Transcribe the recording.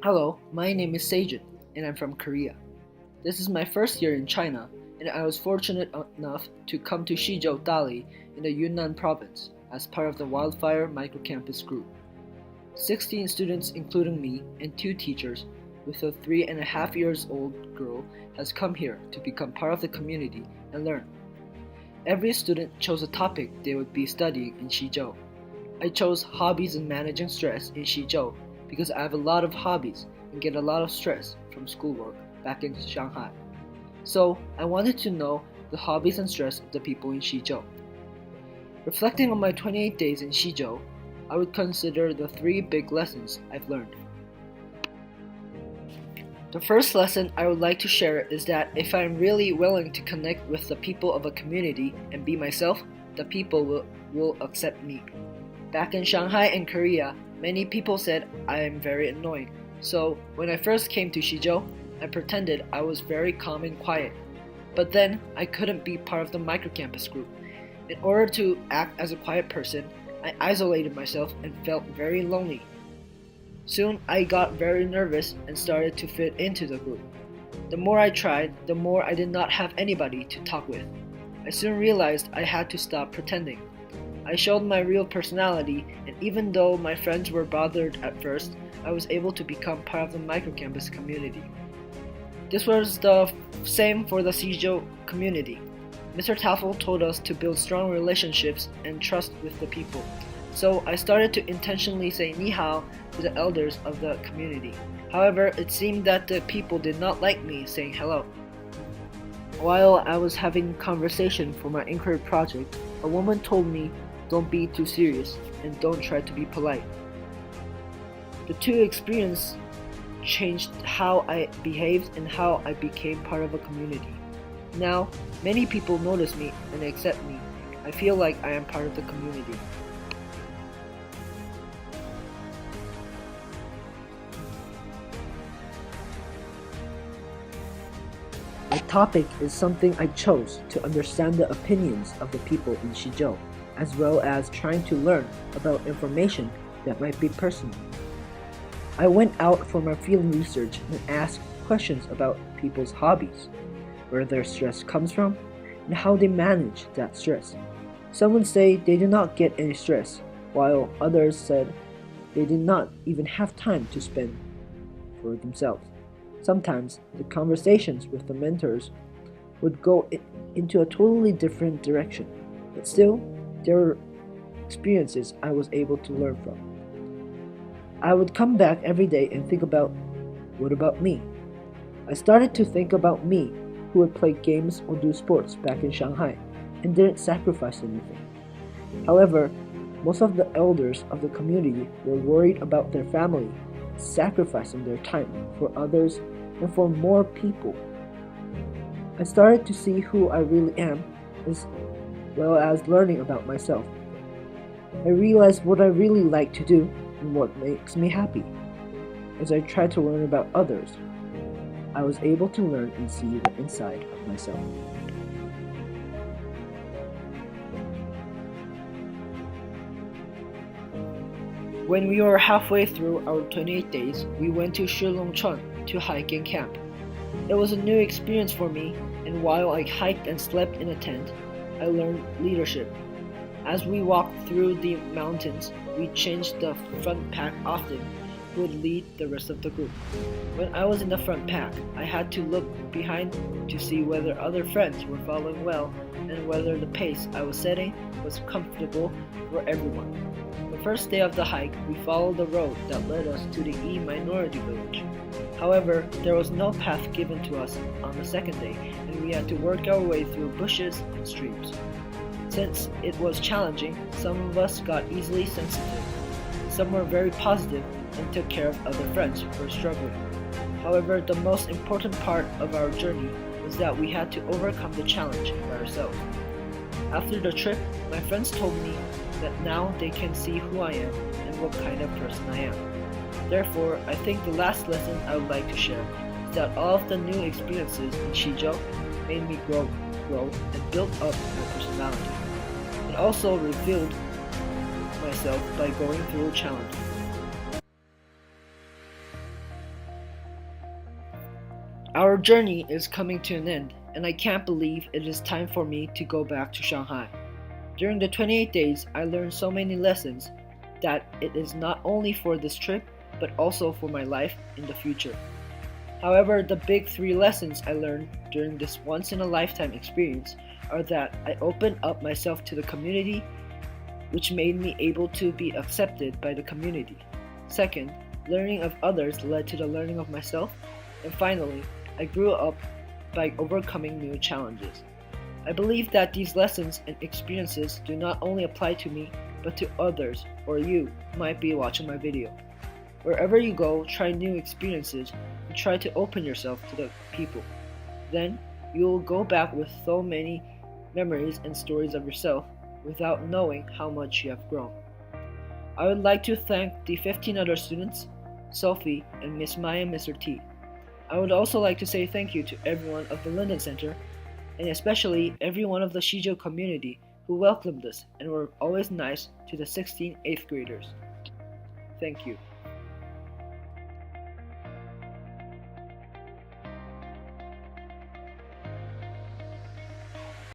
Hello, my name is Sejin, and I'm from Korea. This is my first year in China, and I was fortunate enough to come to Shizhou, Dali, in the Yunnan province, as part of the Wildfire Microcampus group. 16 students, including me, and 2 teachers, with a 3.5 years old girl, has come here to become part of the community and learn. Every student chose a topic they would be studying in Shizhou. I chose Hobbies and Managing Stress in Shizhou because I have a lot of hobbies and get a lot of stress from schoolwork back in Shanghai. So I wanted to know the hobbies and stress of the people in Shizhou. Reflecting on my 28 days in Shizhou, I would consider the 3 big lessons I've learned. The first lesson I would like to share is that if I'm really willing to connect with the people of a community and be myself, the people will accept me. Back in Shanghai and Korea, many people said I am very annoying. So when I first came to Shizhou, I pretended I was very calm and quiet. But then I couldn't be part of the microcampus group. In order to act as a quiet person, I isolated myself and felt very lonely. Soon I got very nervous and started to fit into the group. The more I tried, the more I did not have anybody to talk with. I soon realized I had to stop pretending. I showed my real personality, and even though my friends were bothered at first, I was able to become part of the microcampus community. This was the same for the Suzhou community. Mr. Taffel told us to build strong relationships and trust with the people. So I started to intentionally say ni hao to the elders of the community. However, it seemed that the people did not like me saying hello. While I was having conversation for my inquiry project, a woman told me, "Don't be too serious and don't try to be polite." The two experiences changed how I behaved and how I became part of a community. Now, many people notice me and accept me. I feel like I am part of the community. My topic is something I chose to understand the opinions of the people in Shizhou, as well as trying to learn about information that might be personal. I went out for my field research and asked questions about people's hobbies, where their stress comes from, and how they manage that stress. Some would say they did not get any stress, while others said they did not even have time to spend for themselves. Sometimes the conversations with the mentors would go into a totally different direction, but still, there were experiences I was able to learn from. I would come back every day and think about, what about me? I started to think about me, who would play games or do sports back in Shanghai and didn't sacrifice anything. However, most of the elders of the community were worried about their family, sacrificing their time for others and for more people. I started to see who I really am, as well as learning about myself. I realized what I really like to do and what makes me happy. As I tried to learn about others, I was able to learn and see the inside of myself. When we were halfway through our 28 days, we went to Shilongchuan to hike and camp. It was a new experience for me, and while I hiked and slept in a tent, I learned leadership. As we walked through the mountains, we changed the front pack often, who would lead the rest of the group. When I was in the front pack, I had to look behind to see whether other friends were following well and whether the pace I was setting was comfortable for everyone. The first day of the hike, we followed the road that led us to the E minority village. However, there was no path given to us on the second day, and we had to work our way through bushes and streams. Since it was challenging, some of us got easily sensitive. Some were very positive and took care of other friends who were struggling. However, the most important part of our journey was that we had to overcome the challenge by ourselves. After the trip, my friends told me that now they can see who I am and what kind of person I am. Therefore, I think the last lesson I would like to share is that all of the new experiences in Shizhou made me grow and build up my personality. It also revealed myself by going through challenges. Our journey is coming to an end, and I can't believe it is time for me to go back to Shanghai. During the 28 days, I learned so many lessons that it is not only for this trip, but also for my life in the future. However, the big three lessons I learned during this once-in-a-lifetime experience are that I opened up myself to the community, which made me able to be accepted by the community. Second, learning of others led to the learning of myself. And finally, I grew up by overcoming new challenges. I believe that these lessons and experiences do not only apply to me, but to others or you who might be watching my video. Wherever you go, try new experiences and try to open yourself to the people. Then, you will go back with so many memories and stories of yourself without knowing how much you have grown. I would like to thank the 15 other students, Sophie and Miss Maya and Mr. T. I would also like to say thank you to everyone of the Linden Center, and especially everyone of the Shizhou community who welcomed us and were always nice to the 16 8th graders. Thank you.